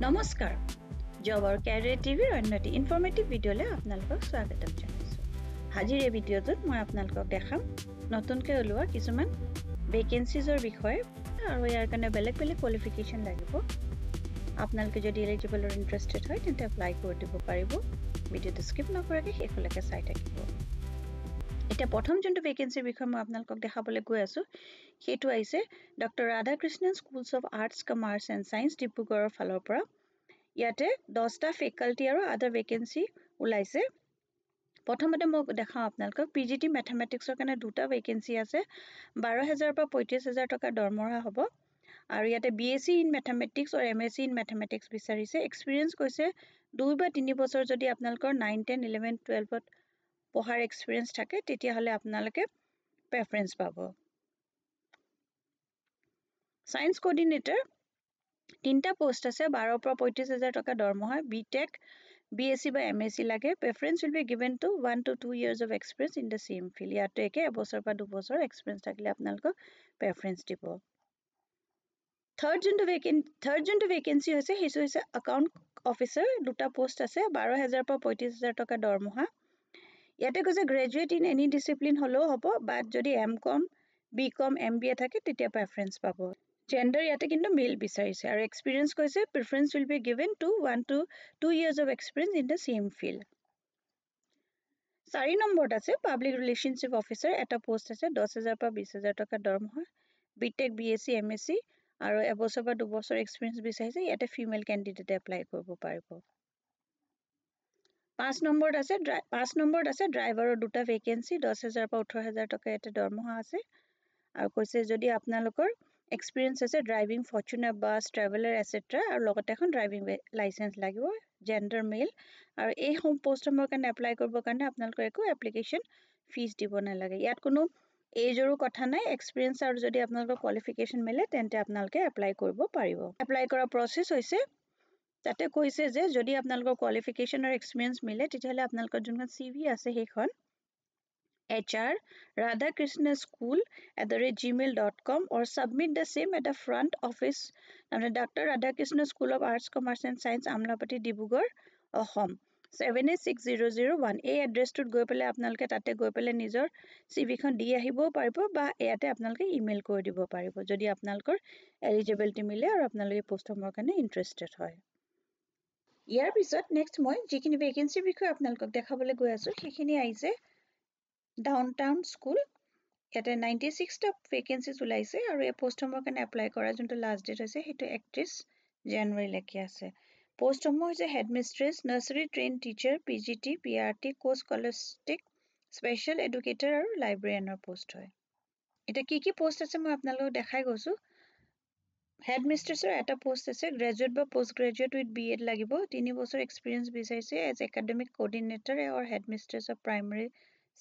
নমস্কাৰ জব আৰু কেৰিয়াৰ টিভিৰ অন্য এটি ইনফৰ্মেটিভ ভিডিঅ'লৈ আপোনালোকক স্বাগতম জনাইছোঁ আজিৰ এই ভিডিঅ'টোত মই আপোনালোকক দেখাম নতুনকৈ ওলোৱা কিছুমান ভেকেন্সিজৰ বিষয়ে আৰু ইয়াৰ কাৰণে বেলেগ বেলেগ কোৱালিফিকেশ্যন লাগিব আপোনালোকে যদি এলিজিবল আৰু ইণ্টাৰেষ্টেড হয় তেন্তে এপ্লাই কৰি দিব পাৰিব ভিডিঅ'টো স্কিপ নকৰাকৈ শেষলৈকে চাই থাকিব এতিয়া প্ৰথম যোনটো ভেকেন্সিৰ বিষয়ে মই আপোনালোকক দেখাবলৈ গৈ আছোঁ সেইটো আহিছে doctor Radhakrishnan schools of arts commerce and science ডিব্ৰুগড়ৰ ফালৰ পৰা ইয়াতে 10টা ফেকাল্টি আৰু আদাৰ ভেকেন্সি ওলাইছে প্ৰথমতে মই দেখাওঁ আপোনালোকক পিজিটি মেথমেটিক্সৰ কাৰণে দুটা ভেকেন্সি আছে 12000 পৰা 35000 টকা দৰমহা হ'ব আৰু ইয়াতে বিএসসি ইন মেথমেটিক্স আৰু এমএসসি ইন মেথমেটিক্স বিচাৰিছে এক্সপেৰিয়েন্স কৈছে 2 বা 3 বছৰ যদি আপোনালোকৰ 9 10 11 12ত পঢ়াৰ এক্সপেৰিয়েন্স থাকে তেতিয়া হলে আপোনালোকে প্ৰেফাৰেন্স পাব সায়েন্স কোঅৰ্ডিনেটৰ তিনটা পোষ্ট আছে 12 পৰা 35000 টকা দৰমহা বিটেক বিএসসি বা এমএসসি লাগে preference will be given to 1 to 2 years of experience in the same field ইয়াতে একে এবছৰ পৰা দুবছৰ এক্সপেৰিয়েন্স থাকিলে আপোনালোকক প্ৰেফাৰেন্স দিব থাৰ্ড যোনটো ভেকেন্সি হৈছে সেইটো হৈছে একাউন্ট অফিচাৰ দুটা পোষ্ট আছে 12000 পৰা 35000 টকা দৰমহা ইয়াতে কৈছে গ্ৰেজুৱেট ইন এনি ডিসিপ্লিন হলেও হ'ব বাট যদি এমকম বিকম এমবিএ থাকে তেতিয়া প্ৰেফাৰেন্স পাব জেন্ডাৰ ইয়াতে কিন্তু মেল বিচাৰিছে আৰু এক্সপেৰিয়েন্স কৈছে preference will be given to 1 to 2 years of experience in the same field 4 নম্বৰত আছে পাব্লিক ৰিলেশনশ্বিপ অফিচাৰ এটা পোষ্ট আছে 10000 পৰা 20000 টকা দৰমহা বিটেক বিএসসি এমএসসি আৰু এবছৰ বা দুবছৰ এক্সপেৰিয়েন্স বিচাৰিছে ইয়াতে ফিমেল ক্যান্ডিডেট এপ্লাই কৰিব পাৰিব 5 নম্বৰত আছে ড্ৰাইভাৰৰ দুটা ভেকেন্সি 10000 পৰা 18000 টকা ইয়াতে দৰমহা আছে আৰু কৈছে যদি আপোনালোকৰ এক্সপেৰিয়েন্স আছে ড্ৰাইভিং ফৰ্চুনাৰ বাছ ট্ৰেভেলাৰ এটসেট্ৰা আৰু লগতে এখন ড্ৰাইভিং লাইসেন্স লাগিব জেন্ডাৰ মেল আৰু এই হোম পোষ্টৰ কাৰণে এপ্লাই কৰিবৰ কাৰণে আপোনালোকৰ একো এপ্লিকেশন ফিজ দিব নালাগে ইয়াত কোনো এজৰো কথা নাই এক্সপেৰিয়েন্স আৰু যদি আপোনালোকৰ কোৱালিফিকেশন মিলে তেন্তে আপোনালোকে এপ্লাই কৰিব পাৰিব এপ্লাই কৰা প্ৰসেস হৈছে তাতে কৈছে যে যদি আপোনালোকৰ কোৱালিফিকেশন আৰু এক্সপেৰিয়েন্স মিলে তেতিয়াহলে আপোনালোকৰ যোনখন সিভি আছে সেইখন hr.radhakrishnaskool@gmail.com or submit the same at the front office Dr. Radhakrishna School of Arts, Commerce and Science, Amlapati, Dibrugarh, Assam 786001 এই এড্ৰেছটোত গৈ পেলাই আপোনালোকে তাতে গৈ পেলাই নিজৰ সিভিখন দি আহিবও পাৰিব বা ইয়াতে আপোনালোকে ইমেইল কৰি দিব পাৰিব যদি আপোনালোকৰ এলিজিবিলিটি মিলে আৰু আপোনালোকে পোষ্টৰ কাৰণে ইন্টাৰেষ্টেড হয় ইয়াৰ পিছত নেক্সট মই যিখিনি ভেকেন্সিৰ বিষয়ে আপোনালোকক দেখাবলৈ গৈ আছো সেইখিনি আহিছে ডাউনটাউন স্কুল ইয়াতে 96টা ভেকেন্সিজ ওলাইছে আৰু এই পোষ্টৰ কাৰণে এপ্লাই কৰা যোনটো লাষ্ট ডেট হৈছে সেইটো 31 জানুৱাৰী লৈকে আছে পোষ্টসমূহ হৈছে হেডমিস্ট্ৰেছ নাৰ্সাৰী ট্ৰেইন টিচাৰ পিজিটি পিআৰটি কো স্কলাষ্টিক স্পেশাল এডুকেটৰ আৰু লাইব্ৰেৰিয়ানৰ পোষ্ট হয় এটা কি পোষ্ট আছে মই আপোনালোকক দেখাই গৈছো হেডমিস্ট্ৰেছৰ এটা পোষ্ট আছে গ্ৰেজুৱেট বা পোষ্ট গ্ৰেজুৱেট উইথ বিএড লাগিব 3 বছৰ এক্সপেৰিয়েন্স বিচাৰিছে as academic coordinator or headmistress of primary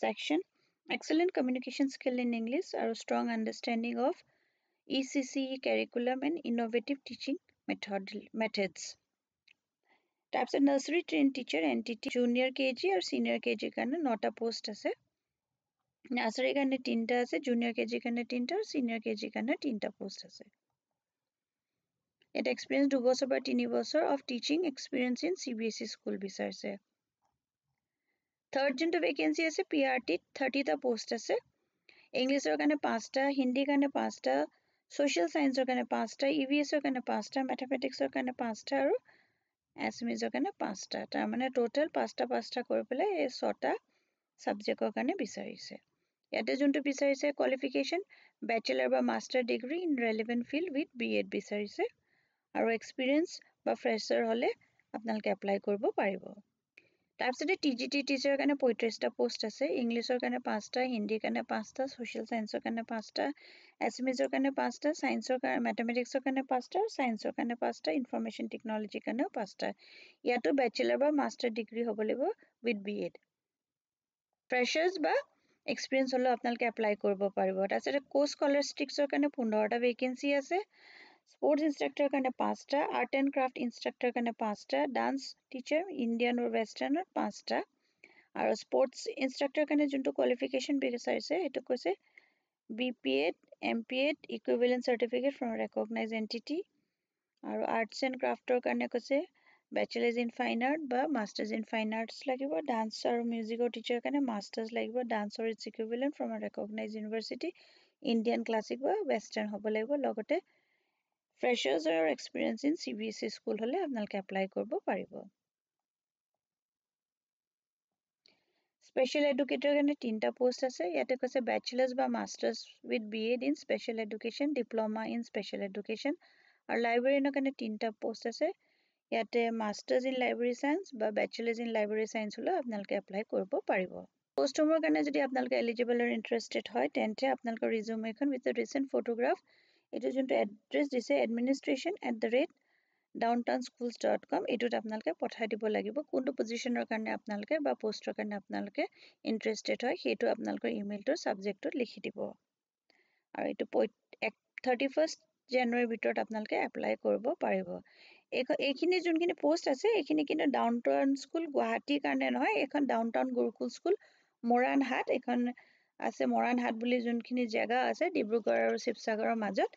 section excellent communication skill in English or strong understanding of ECCE curriculum and innovative teaching methods types of nursery trained teacher entity junior KG or senior KG কাৰণে 9টা post আছে nursery কাৰণে 3টা আছে junior KG কাৰণে 3টা আৰু senior KG কাৰণে 3টা পোষ্ট আছে এটা experience 2 বছৰ বা 3 বছৰ of teaching experience in CBSE school বিচাৰিছে Third যোনটো ভেকেন্সি আছে পিআৰটি 30টা পোষ্ট আছে ইংলিছৰ কাৰণে 5টা হিন্দী কাৰণে 5টা সোশ্যাল সায়েন্সৰ কাৰণে 5টা ইভিএছৰ কাৰণে 5টা ম্যাথমেটিক্সৰ কাৰণে 5টা আৰু এছএমএছৰ কাৰণে 5টা তাৰ মানে টোটাল 5টা কৰি পেলাই এই 6টা সাবজেক্টৰ কাৰণে বিচাৰিছে ইয়াতে যোনটো বিচাৰিছে কোৱালিফিকেশন ব্যাচেলাৰ বা master degree in relevant field with B Ed বিচাৰিছে আৰু এক্সপেৰিয়েন্স বা ফ্ৰেছাৰ হলে আপোনালোকে এপ্লাই কৰিব পাৰিব তাৰপিছতে টিজিটি টিচাৰৰ কাৰণে 35টা পোষ্ট আছে ইংলিছৰ কাৰণে 5টা হিন্দীৰ কাৰণে 5টা সোশ্যাল সায়েন্সৰ কাৰণে 5টা এছএমএছৰ কাৰণে 5টা সায়েন্সৰ কাৰণে ম্যাথমেটিক্সৰ কাৰণে 5টা সায়েন্সৰ কাৰণে 5টা ইনফৰমেশন টেকনলজি কাৰণে 5টা ইয়াতো ব্যাচেলাৰ বা মাস্টাৰ ডিগ্ৰী হ'ব লাগিব উইথ বিএড ফ্ৰেছাৰ্ছ বা এক্সপেৰিয়েন্স হলে আপোনালোকে এপ্লাই কৰিব পাৰিব তাৰপিছতে কো স্কলাষ্টিক্সৰ কাৰণে 15টা ভেকেন্সি আছে Sports instructor কাৰণে 5টা art and craft instructor কাৰণে 5টা dance teacher Indian or western 5টা আৰু sports instructor কাৰণে যোনটো কোৱালিফিকেশন বিচাৰিছে হেতু কৈছে BPEd MPEd equivalent certificate from a recognized entity আৰু আৰ্টছ এণ্ড ক্ৰাফ্টৰ কাৰণে কৈছে বেচেলাৰ্ছ ইন ফাইন আৰ্ট বা মাষ্টাৰ্ছ ইন ফাইন আৰ্টছ লাগিব। ডান্স আৰু মিউজিকৰ টিচাৰৰ কাৰণে মাষ্টাৰ্ছ লাগিব। ডান্সৰ it's equivalent from a recognise university Indian classic বা ৱেষ্টাৰ্ণ হ'ব লাগিব। লগতে ফ্ৰেচাৰ্ছ আৰু এক্সপিৰিয়েঞ্চ ইন CBSE স্কুল হ'লে আপোনালোকে এপ্লাই কৰিব পাৰিব। স্পেচিয়েল এডুকেটৰ কাৰণে 3টা পোষ্ট আছে। ইয়াতে কৈছে বেচেলাৰ্ছ বা masters with BEd in special education, diploma in special education আৰু লাইব্ৰেৰিয়ানৰ কাৰণে 3টা পোষ্ট আছে। ইয়াতে মাষ্টাৰ্ছ ইন লাইব্ৰেৰী চায়েন্স বা বেচেলাৰ্ছ ইন লাইব্ৰেৰী চায়েন্স হ'লেও আপোনালোকে এপ্লাই কৰিব পাৰিব। পোষ্টসমূহৰ কাৰণে যদি আপোনালোকে এলিজিবল আৰু ইণ্টাৰেষ্টেড হয় তেন্তে আপোনালোকৰ ৰিজিউমেখন উইথ ৰিচেণ্ট ফটোগ্ৰাফ, এইটো যোনটো এড্ৰেছ দিছে administration@downtownschools.com, এইটোত আপোনালোকে পঠাই দিব লাগিব। কোনটো পজিশ্যনৰ কাৰণে আপোনালোকে বা পোষ্টৰ কাৰণে আপোনালোকে ইণ্টাৰেষ্টেড হয় সেইটো আপোনালোকৰ ইমেইলটোৰ ছাবজেক্টত লিখি দিব। আৰু এইটো 31 জানুৱাৰীৰ ভিতৰত আপোনালোকে এপ্লাই কৰিব পাৰিব। এইখিনি যোনখিনি পোষ্ট আছে এইখিনি কিন্তু ডাউনটাউন স্কুল গুৱাহাটীৰ কাৰণে নহয়, এইখন ডাউনটাউন গুৰুকুল স্কুল মৰাণহাট, এইখন আছে মৰাণহাট বুলি যোনখিনি জেগা আছে ডিব্ৰুগড় আৰু শিৱসাগৰৰ মাজত,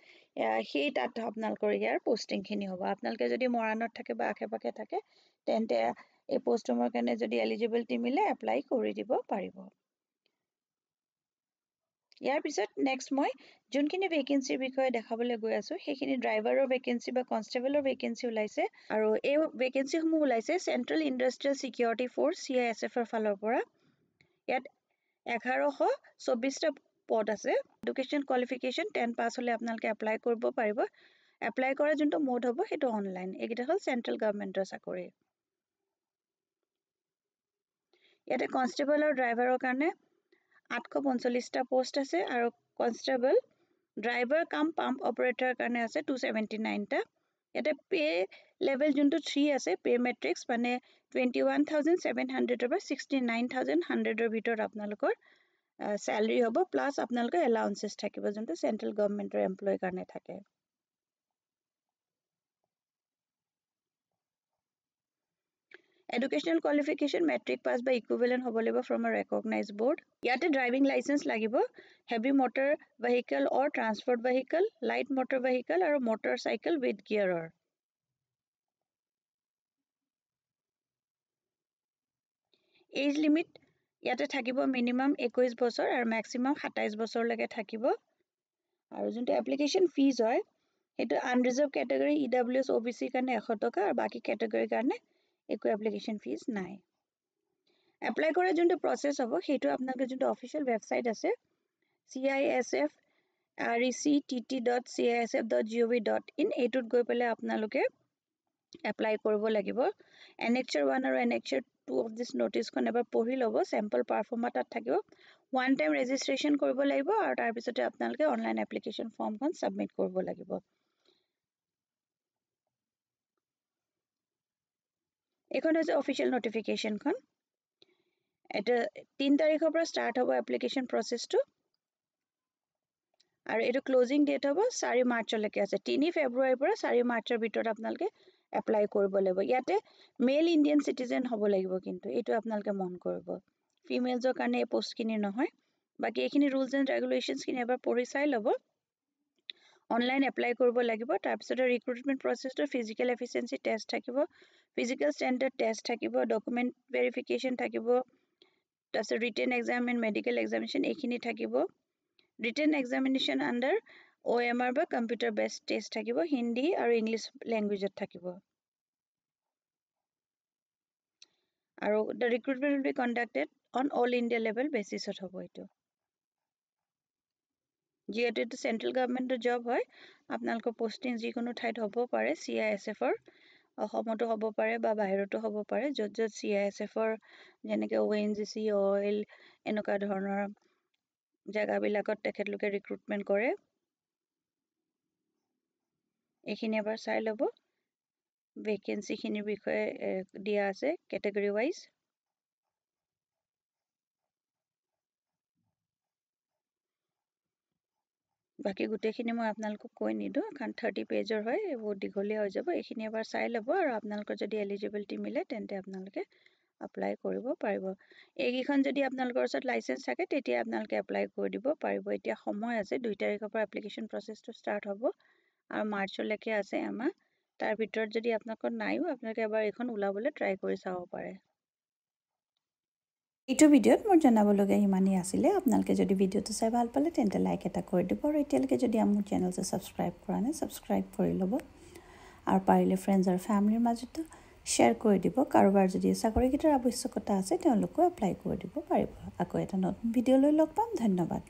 সেই তাত আপোনালোকৰ ইয়াৰ পোষ্টিংখিনি হ'ব। আপোনালোকে যদি মৰাণত থাকে বা আশে পাশে থাকে তেন্তে এই পোষ্টসমূহৰ কাৰণে যদি এলিজিবিলিটি মিলে এপ্লাই কৰি দিব পাৰিব। ইয়াৰ পিছত নেক্সট মই যোনখিনি ভেকেঞ্চিৰ বিষয়ে দেখাবলৈ গৈ আছোঁ সেইখিনি ড্ৰাইভাৰৰ ভেকেঞ্চি বা কনষ্টেবলৰ ভেকেঞ্চি ওলাইছে। আৰু এই ভেকেঞ্চিসমূহ ওলাইছে চেণ্ট্ৰেল ইণ্ডাষ্ট্ৰিয়েল ছিকিউৰিটি ফ'ৰ্চ CISFৰ ফালৰ পৰা। ইয়াত 1124টা পদ আছে। এডুকেশ্যন কোৱালিফিকেশ্যন 10 পাছ হ'লে আপোনালোকে এপ্লাই কৰিব পাৰিব। এপ্লাই কৰা যোনটো মোড হ'ব সেইটো অনলাইন। এইকেইটা হ'ল চেণ্ট্ৰেল গভৰ্ণমেণ্টৰ চাকৰি। ইয়াতে কনষ্টেবল আৰু ড্ৰাইভাৰৰ কাৰণে 845টা পোষ্ট আছে আৰু কনষ্টেবল ড্ৰাইভাৰ কাম পাম্প অপাৰেটৰৰ কাৰণে আছে 279টা। ইয়াতে পে লেভেল যোনটো 3 আছে, পে মেট্ৰিক্স মানে 21,700ৰ পৰা 69,100ৰ ভিতৰত আপোনালোকৰ চেলাৰী হ'ব, প্লাছ আপোনালোকৰ এলাউন্সেছ থাকিব যোনটো চেণ্ট্ৰেল গভৰ্ণমেণ্টৰ এমপ্লয়ৰ কাৰণে থাকে। এডুকেশ্যনেল কোৱালিফিকেশ্যন মেট্ৰিক পাছ বা ইকুইভেলেণ্ট হ'ব লাগিব ফ্ৰম আ ৰেকগনাইজ বৰ্ড। ইয়াতে ড্ৰাইভিং লাইচেন্স লাগিব, heavy motor vehicle or transport vehicle, light motor vehicle আৰু মটৰ চাইকেল উইথ গিয়াৰৰ। এজ লিমিট ইয়াতে থাকিব মিনিমাম 21 বছৰ আৰু মেক্সিমাম 27 বছৰলৈকে থাকিব। আৰু যোনটো এপ্লিকেশ্যন ফিজ হয় সেইটো আনৰিজাৰ্ভ কেটেগৰী EWS OBC কাৰণে 100 টকা আৰু বাকী কেটেগৰীৰ কাৰণে একো এপ্লিকেশ্যন ফিজ নাই। এপ্লাই কৰা যোনটো প্ৰচেছ হ'ব সেইটো আপোনালোকে যোনটো অফিচিয়েল ৱেবছাইট আছে CISFRECTT.CISF.gov.in, এইটোত গৈ পেলাই আপোনালোকে এপ্লাই কৰিব লাগিব। Annexure 1 আৰু Annexure 2 অফ দিছ নটিচখন এবাৰ পঢ়ি ল'ব। চেম্পল পাৰফৰ্মা তাত থাকিব। ওৱান টাইম ৰেজিষ্ট্ৰেশ্যন কৰিব লাগিব আৰু তাৰপিছতে আপোনালোকে অনলাইন এপ্লিকেশ্যন ফৰ্মখন ছাবমিট কৰিব লাগিব। এইখন হৈছে অফিচিয়েল নটিফিকেশ্যনখন। এটা 3 তাৰিখৰ পৰা ষ্টাৰ্ট হ'ব এপ্লিকেশ্যন প্ৰচেছটো আৰু এইটো ক্লজিং ডেট হ'ব 4 মাৰ্চলৈকে আছে। 3 ফেব্ৰুৱাৰীৰ পৰা 4 মাৰ্চৰ ভিতৰত আপোনালোকে এপ্লাই কৰিব লাগিব। ইয়াতে মেল ইণ্ডিয়ান চিটিজেন হ'ব লাগিব, কিন্তু এইটো আপোনালোকে মন কৰিব। ফিমেলছৰ কাৰণে এই পোষ্টখিনি নহয়। বাকী এইখিনি ৰুলছ এণ্ড ৰেগুলেশ্যনছখিনি এবাৰ পঢ়ি চাই ল'ব। অনলাইন এপ্লাই কৰিব লাগিব। তাৰপিছতে ৰিক্ৰুটমেণ্ট প্ৰচেছটো ফিজিকেল এফিচিয়েঞ্চি টেষ্ট থাকিব, ফিজিকেল ষ্টেণ্ডাৰ্ড টেষ্ট থাকিব, ডকুমেণ্ট ভেৰিফিকেশ্যন থাকিব, তাৰপিছত written exam and medical examination এইখিনি থাকিব। ৰিটেন এক্সামিনেশ্যন আণ্ডাৰ OMR বা কম্পিউটাৰ বেছড টেষ্ট থাকিব, হিন্দী আৰু ইংলিছ লেংগুৱেজত থাকিব। আৰু the recruitment will be conducted on all India level বেচিছত হ'ব। এইটো যিহেতু এইটো চেণ্ট্ৰেল গভৰ্ণমেণ্টৰ জব হয়, আপোনালোকৰ পষ্টিং যিকোনো ঠাইত হ'ব পাৰে। CISFৰ অসমতো হ'ব পাৰে বা বাহিৰতো হ'ব পাৰে। য'ত য'ত CISFৰ যেনেকৈ ONGC, অইল এনেকুৱা ধৰণৰ জেগাবিলাকত তেখেতলোকে ৰিক্ৰুটমেণ্ট কৰে। এইখিনি এবাৰ চাই ল'ব। ভেকেঞ্চিখিনিৰ বিষয়ে দিয়া আছে কেটেগৰী ৱাইজ। বাকী গোটেইখিনি মই আপোনালোকক কৈ নিদিওঁ কাৰণ 30 পেজৰ হয়, বহুত দীঘলীয়া হৈ যাব। এইখিনি এবাৰ চাই ল'ব আৰু আপোনালোকৰ যদি এলিজিবিলিটি মিলে তেন্তে আপোনালোকে এপ্লাই কৰিব পাৰিব। এইকেইখন যদি আপোনালোকৰ ওচৰত লাইচেঞ্চ থাকে তেতিয়া আপোনালোকে এপ্লাই কৰি দিব পাৰিব। এতিয়া সময় আছে, 2 তাৰিখৰ পৰা এপ্লিকেশ্যন প্ৰচেছটো ষ্টাৰ্ট হ'ব আৰু মাৰ্চলৈকে আছে এমাহ। তাৰ ভিতৰত যদি আপোনালোকৰ নাইও আপোনালোকে এবাৰ এইখন ওলাবলৈ ট্ৰাই কৰি চাব পাৰে। এইটো ভিডিঅ'ত মোৰ জনাবলগীয়া ইমানেই আছিলে। আপোনালোকে যদি ভিডিঅ'টো চাই ভাল পালে তেন্তে লাইক এটা কৰি দিব আৰু এতিয়ালৈকে যদি মোৰ চেনেলটো ছাবস্ক্ৰাইব কৰা নাই ছাবস্ক্ৰাইব কৰি ল'ব আৰু পাৰিলে ফ্ৰেণ্ডছ আৰু ফেমিলিৰ মাজতো শ্বেয়াৰ কৰি দিব। কাৰোবাৰ যদি চাকৰিকেইটাৰ আৱশ্যকতা আছে তেওঁলোকেও এপ্লাই কৰি দিব পাৰিব। আকৌ এটা নতুন ভিডিঅ' লৈ লগ পাম। ধন্যবাদ।